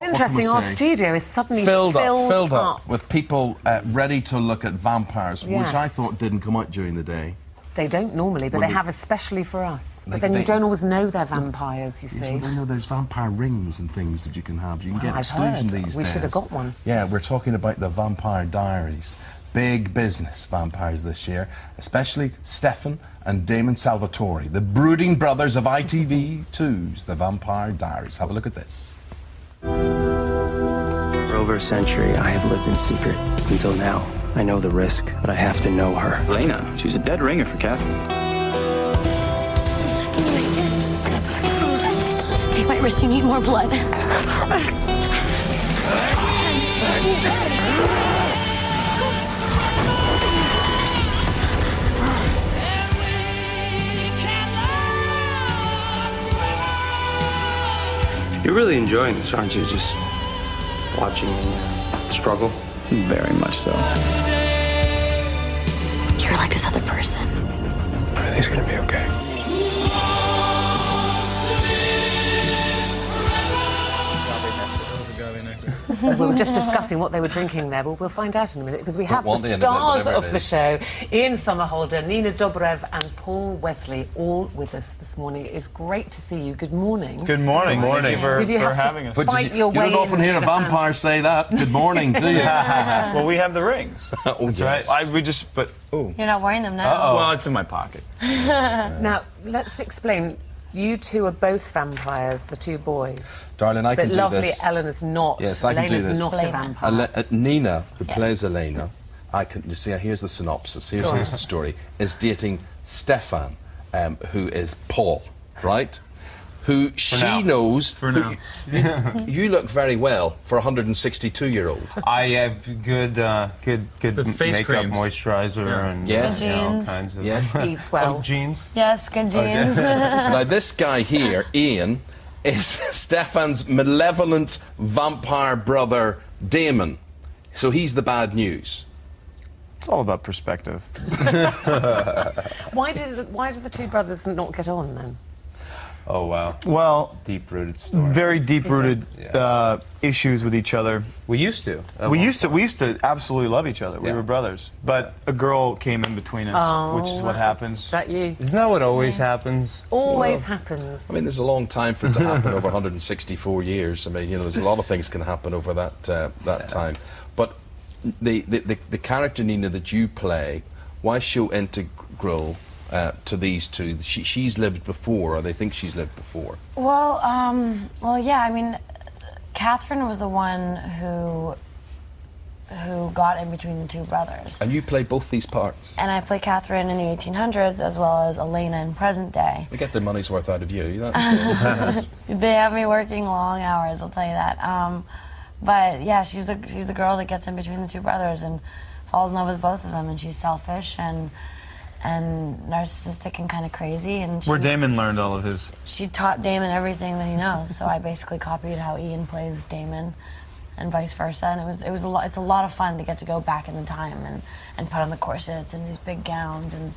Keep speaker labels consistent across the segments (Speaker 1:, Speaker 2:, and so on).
Speaker 1: interesting. Our studio is suddenly filled up
Speaker 2: with people ready to look at vampires,
Speaker 1: yes.
Speaker 2: which I thought didn't come out during the day.
Speaker 1: They don't normally, but they have especially for us. But then you don't always know they're vampires, you see.
Speaker 2: I know there's vampire rings and things that you can have. You can get exclusion these days.
Speaker 1: We should have got one.
Speaker 2: Yeah, we're talking about the Vampire Diaries. Big business vampires this year, especially Stefan and Damon Salvatore, the brooding brothers of ITV2's The Vampire Diaries. Have a look at this.
Speaker 3: For over a century, I have lived in secret until now. I know the risk, but I have to know her.
Speaker 4: Lena, she's a dead ringer for Catherine.
Speaker 5: Take my wrist, you need more blood.
Speaker 3: You're really enjoying this, aren't you? Just watching me struggle?
Speaker 4: Very much so.
Speaker 5: You're like this other person.
Speaker 3: Everything's gonna be okay.
Speaker 1: We were just discussing what they were drinking there, but we'll find out in a minute, because we have the stars of the show, Ian Somerhalder, Nina Dobrev and Paul Wesley, all with us this morning. It is great to see you. Good morning.
Speaker 6: Good morning.
Speaker 7: Good morning.
Speaker 1: Did you have
Speaker 6: having
Speaker 1: to
Speaker 6: us.
Speaker 1: fight your way
Speaker 2: You don't often hear a vampire say that. Good morning, do you?
Speaker 6: Well, we have the rings.
Speaker 2: That's
Speaker 6: right.
Speaker 5: You're not wearing them now.
Speaker 6: Well, it's in my pocket.
Speaker 1: Now, let's explain. You two are both vampires, the two boys.
Speaker 2: Darling, I can do this.
Speaker 1: But lovely Eleanor's not.
Speaker 2: Yes, I can do this.
Speaker 1: Not a vampire.
Speaker 2: Nina, who plays Elena, you see, here's the synopsis, here's the story, is dating Stefan, who is Paul, right? Who she knows.
Speaker 7: For now.
Speaker 2: You look very well for a 162-year-old.
Speaker 7: I have good
Speaker 6: face
Speaker 7: makeup,
Speaker 6: creams.
Speaker 7: moistuizer, and
Speaker 2: Yes.
Speaker 7: all kinds of
Speaker 1: Eats well.
Speaker 7: Oh, jeans.
Speaker 5: Yes, good jeans.
Speaker 2: Now, this guy here, Ian, is Stefan's malevolent vampire brother, Damon. So he's the bad news.
Speaker 6: It's all about perspective.
Speaker 1: Why did the two brothers not get on then?
Speaker 7: Oh, wow.
Speaker 6: Well,
Speaker 7: Deep-rooted story.
Speaker 6: very deep-rooted issues with each other.
Speaker 7: We used to.
Speaker 6: We used to absolutely love each other. We were brothers. But a girl came in between us, which is what happens.
Speaker 1: Is that you?
Speaker 7: Isn't that what always happens?
Speaker 1: Always happens.
Speaker 2: I mean, there's a long time for it to happen over 164 years. I mean, you know, there's a lot of things can happen over that time. But the character, Nina, that you play, why so integral to these two? She's lived before, or they think she's lived before.
Speaker 5: Well, yeah. I mean, Catherine was the one who got in between the two brothers.
Speaker 2: And you play both these parts.
Speaker 5: And I play Catherine in the 1800s as well as Elena in present day.
Speaker 2: They get their money's worth out of you. That's
Speaker 5: They have me working long hours, I'll tell you that. But yeah, she's the girl that gets in between the two brothers and falls in love with both of them, and she's selfish and narcissistic and kind of crazy. And
Speaker 6: Where Damon learned all of his.
Speaker 5: She taught Damon everything that he knows. So I basically copied how Ian plays Damon, and vice versa. And it was a lot. It's a lot of fun to get to go back in the time and put on the corsets and these big gowns and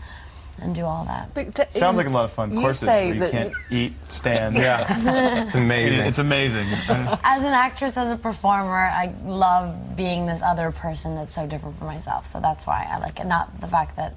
Speaker 5: do all that.
Speaker 6: Sounds like a lot of fun. Corsets where you can't eat, stand.
Speaker 7: Yeah, it's amazing.
Speaker 6: It's amazing.
Speaker 5: As an actress, as a performer, I love being this other person that's so different from myself. So that's why I like it. Not the fact that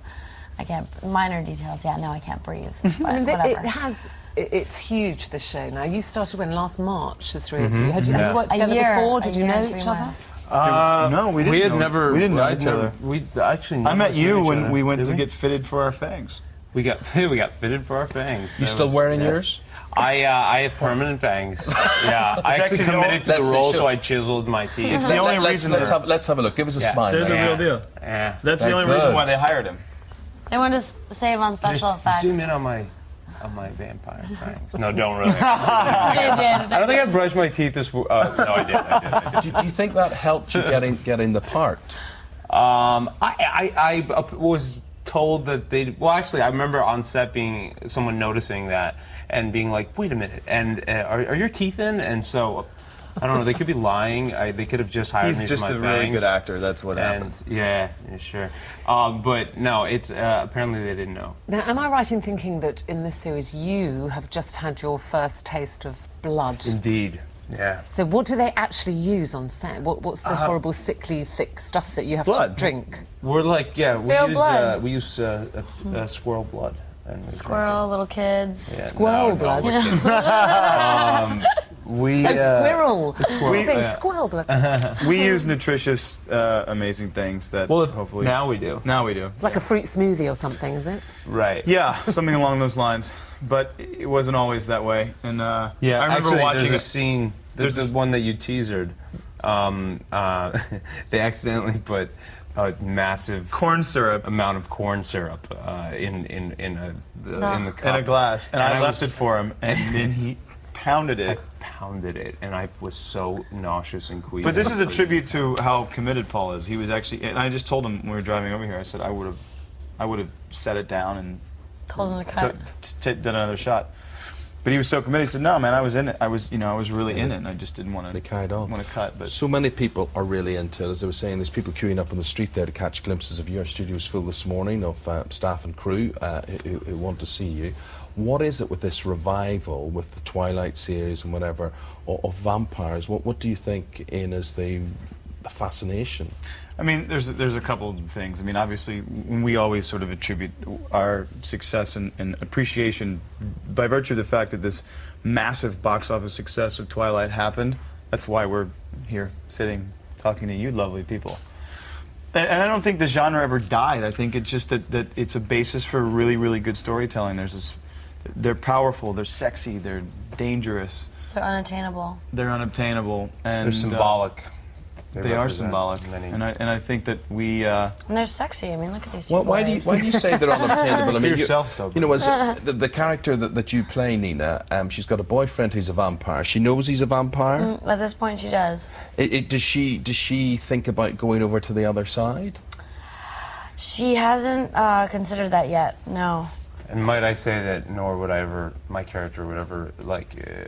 Speaker 5: I can't, minor details, yeah, no, I can't breathe, but
Speaker 1: I mean,
Speaker 5: whatever.
Speaker 1: It's huge, this show now. You started last March, the three of you. Had you worked together before? Did you know each other?
Speaker 6: No, we didn't.
Speaker 7: We had never.
Speaker 6: We didn't know each other.
Speaker 7: We actually.
Speaker 6: I met you when we went to get fitted for our fangs.
Speaker 7: We got fitted for our fangs.
Speaker 2: You still wearing yours?
Speaker 7: I have permanent fangs. Yeah, I actually committed to the role, so I chiseled my teeth.
Speaker 6: It's the only reason.
Speaker 2: Let's have a look. Give us a smile.
Speaker 6: They're the real deal.
Speaker 7: Yeah.
Speaker 6: That's the only reason why they hired him.
Speaker 5: They wanted to save on special effects.
Speaker 7: Zoom in on my vampire fangs. No, don't really.
Speaker 5: They did.
Speaker 7: I don't think I brushed my teeth this. No, I did.
Speaker 2: Do you think that helped you getting the part?
Speaker 7: I was told that they. Well, actually, I remember on set someone noticing that and being like, "Wait a minute," and are your teeth in? And so. I don't know. They could be lying. They could have just hired me for my fangs.
Speaker 6: He's just a really good actor. That's what happened.
Speaker 7: Yeah, sure. But no, it's apparently they didn't know.
Speaker 1: Now, am I right in thinking that in this series you have just had your first taste of blood?
Speaker 7: Indeed. Yeah.
Speaker 1: So what do they actually use on set? What's the horrible, sickly, thick stuff that you have
Speaker 6: Blood.
Speaker 1: to drink?
Speaker 7: We're like, yeah,
Speaker 5: Real blood.
Speaker 7: we use squirrel blood. And we drink
Speaker 5: Squirrel, little kids.
Speaker 7: it. Yeah,
Speaker 1: Squirrel blood?
Speaker 7: we're kidding. We
Speaker 1: Squirrel.
Speaker 7: squirrel,
Speaker 1: You think
Speaker 7: yeah.
Speaker 1: squirrel blood?
Speaker 6: We use nutritious, amazing things that
Speaker 7: Well,
Speaker 6: hopefully
Speaker 7: now we do.
Speaker 6: Now we do.
Speaker 1: It's like a fruit smoothie or something, is it?
Speaker 7: Right.
Speaker 6: Yeah, something along those lines. But it wasn't always that way. And
Speaker 7: Yeah,
Speaker 6: I remember
Speaker 7: actually,
Speaker 6: watching
Speaker 7: there's a
Speaker 6: it.
Speaker 7: scene. There's
Speaker 6: There's
Speaker 7: the one that you teasered. They accidentally put a massive
Speaker 6: Corn syrup
Speaker 7: amount of corn syrup in the cup.
Speaker 6: in a glass, and I left
Speaker 7: was-
Speaker 6: it for him, and then he pounded
Speaker 7: I
Speaker 6: it.
Speaker 7: pounded it, and I was so nauseous and queasy.
Speaker 6: But this is a tribute to how committed Paul is. He was actually, and I just told him when we were driving over here. I said I would have set it down and
Speaker 5: Told him to cut.
Speaker 6: done another shot. But he was so committed. He said, "No, man, I was in it. I was really in it. And I just didn't want
Speaker 2: They
Speaker 6: to
Speaker 2: carried on.
Speaker 6: cut." But
Speaker 2: So many people are really into it. As I was saying, there's people queuing up on the street there to catch glimpses of you. Our studio was full this morning of staff and crew who want to see you. What is it with this revival, with the Twilight series and whatever, of vampires? What do you think, Ian, is the fascination?
Speaker 6: I mean, there's a couple of things. I mean, obviously, when we always sort of attribute our success and appreciation by virtue of the fact that this massive box office success of Twilight happened. That's why we're here sitting talking to you lovely people. And I don't think the genre ever died. I think it's just that it's a basis for really, really good storytelling. They're powerful, they're sexy, they're dangerous,
Speaker 5: They're unattainable.
Speaker 6: they're unobtainable, and
Speaker 7: They're symbolic.
Speaker 6: They are
Speaker 7: represent
Speaker 6: symbolic,
Speaker 7: many-
Speaker 6: and I think that we.
Speaker 5: And they're sexy. I mean, look at these two
Speaker 2: Why do you
Speaker 5: boys.
Speaker 2: say they're unobtainable? I mean,
Speaker 7: yourself, though,
Speaker 2: you know, as the character that you play, Nina, she's got a boyfriend who's a vampire. She knows he's a vampire.
Speaker 5: At this point, she does.
Speaker 2: Does she think about going over to the other side?
Speaker 5: She hasn't considered that yet. No.
Speaker 7: And might I say that nor would my character would ever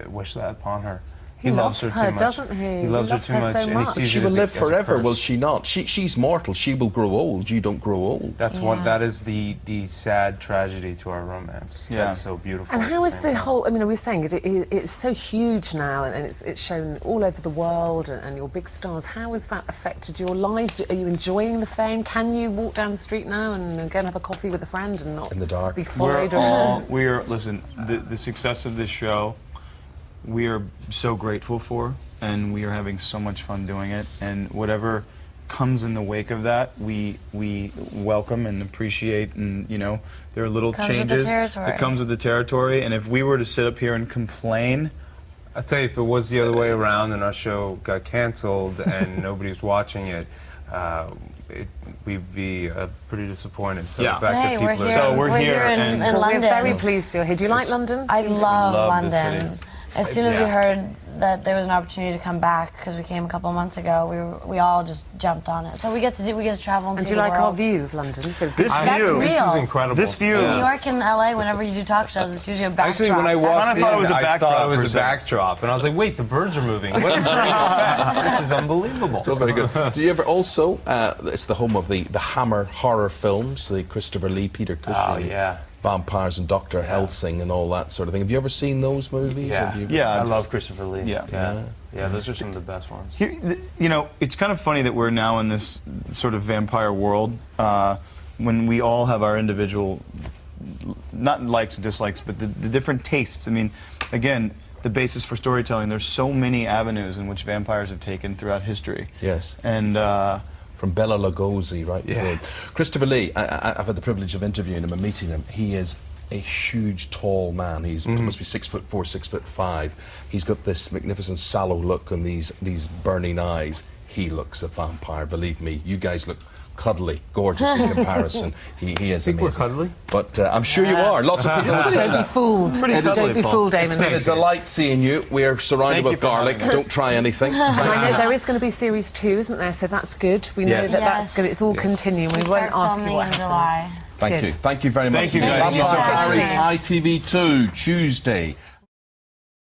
Speaker 7: wish that upon her.
Speaker 1: He loves her,
Speaker 7: too much.
Speaker 1: doesn't he?
Speaker 7: He loves
Speaker 1: He loves
Speaker 7: her
Speaker 1: her
Speaker 7: too much,
Speaker 1: so
Speaker 7: and he
Speaker 1: much.
Speaker 7: sees
Speaker 2: She
Speaker 7: it
Speaker 2: will
Speaker 7: as a-
Speaker 2: live
Speaker 7: as a
Speaker 2: forever,
Speaker 7: curse.
Speaker 2: will she not? She's mortal. She will grow old. You don't grow old.
Speaker 7: That's
Speaker 5: Yeah.
Speaker 7: that is the sad tragedy to our romance.
Speaker 6: Yeah.
Speaker 7: That's so beautiful.
Speaker 1: And
Speaker 7: at
Speaker 1: how
Speaker 7: the
Speaker 1: is
Speaker 7: same
Speaker 1: the
Speaker 7: time.
Speaker 1: whole? I mean, are we saying it's so huge now, and it's shown all over the world, and your big stars. How has that affected your lives? Are you enjoying the fame? Can you walk down the street now and go and have a coffee with a friend and not
Speaker 2: In the dark.
Speaker 1: be followed?
Speaker 6: Listen, the success of this show, we are so grateful for, and we are having so much fun doing it. And whatever comes in the wake of that, we welcome and appreciate. And there are little
Speaker 5: Comes with the
Speaker 6: changes
Speaker 5: territory.
Speaker 6: that comes with the territory. And if we were to sit up here and complain,
Speaker 7: I'll tell you, if it was the other way around and our show got canceled and nobody was watching it, we'd be pretty disappointed. So
Speaker 6: Yeah.
Speaker 7: the fact
Speaker 5: Hey,
Speaker 7: that
Speaker 5: we're
Speaker 7: people
Speaker 5: here.
Speaker 7: are...
Speaker 6: So we're here,
Speaker 5: in,
Speaker 6: and-
Speaker 5: in
Speaker 1: Well,
Speaker 5: London.
Speaker 1: we're very pleased you're here. Do you like London?
Speaker 5: I love
Speaker 6: love the
Speaker 5: London. As soon as we heard that there was an opportunity to come back, because we came a couple of months ago, we all just jumped on it. So we get to travel and
Speaker 1: And
Speaker 5: see
Speaker 1: do you
Speaker 5: the
Speaker 1: like our
Speaker 5: world.
Speaker 1: view of London?
Speaker 6: this
Speaker 5: That's
Speaker 6: view,
Speaker 5: real.
Speaker 7: This is incredible.
Speaker 6: This view.
Speaker 5: New York and LA, whenever you do talk shows, it's usually a backdrop.
Speaker 7: Actually, when I walked
Speaker 6: I thought it was a
Speaker 7: I
Speaker 6: backdrop
Speaker 7: thought it
Speaker 6: for
Speaker 7: was
Speaker 6: a
Speaker 7: a
Speaker 6: second.
Speaker 7: backdrop, and I was like, "Wait, the birds are moving. What this is unbelievable."
Speaker 2: So very good. Do you ever also? It's the home of the Hammer horror films, the Christopher Lee, Peter Cushing,
Speaker 7: Oh, yeah.
Speaker 2: vampires and Dr. Helsing and all that sort of thing. Have you ever seen those movies?
Speaker 7: Yeah,
Speaker 2: Have you-
Speaker 6: Yeah,
Speaker 7: I
Speaker 6: it's-
Speaker 7: love Christopher Lee.
Speaker 6: Yeah.
Speaker 7: Yeah, those are some of the best ones.
Speaker 6: It's kind of funny that we're now in this sort of vampire world when we all have our individual, not likes and dislikes, but the different tastes. I mean, again, the basis for storytelling, there's so many avenues in which vampires have taken throughout history.
Speaker 2: Yes.
Speaker 6: And
Speaker 2: From Bela Lugosi, right?
Speaker 7: Yeah.
Speaker 2: through. Christopher Lee, I've had the privilege of interviewing him and meeting him. He is a huge, tall man. He's must be 6'4", 6'5". He's got this magnificent sallow look and these burning eyes. He looks a vampire. Believe me, you guys look cuddly, gorgeous in comparison. He is
Speaker 7: Think
Speaker 2: amazing.
Speaker 7: we're cuddly?
Speaker 2: But I'm sure you are. Lots of people would say
Speaker 1: Don't be
Speaker 2: that.
Speaker 1: fooled.
Speaker 6: Pretty
Speaker 1: Don't
Speaker 6: cuddly,
Speaker 1: be
Speaker 6: Paul.
Speaker 1: fooled,
Speaker 2: It's
Speaker 1: Damon.
Speaker 2: been a delight seeing you. We are surrounded
Speaker 6: Thank you
Speaker 2: with
Speaker 6: for
Speaker 2: garlic.
Speaker 6: having us.
Speaker 2: Don't try anything.
Speaker 1: And I know there is going to be series 2, isn't there? So that's good. We know
Speaker 7: Yes.
Speaker 1: that
Speaker 5: Yes.
Speaker 1: that's good. It's all continuing. We
Speaker 5: We
Speaker 1: won't
Speaker 5: start
Speaker 1: ask you
Speaker 5: filming
Speaker 1: what
Speaker 5: in
Speaker 1: happens.
Speaker 5: July.
Speaker 2: Thank
Speaker 1: Good.
Speaker 2: you. Thank you very much.
Speaker 6: Thank you, guys.
Speaker 2: Vampire
Speaker 5: Thank you so much.
Speaker 2: Diaries, ITV2, Tuesday.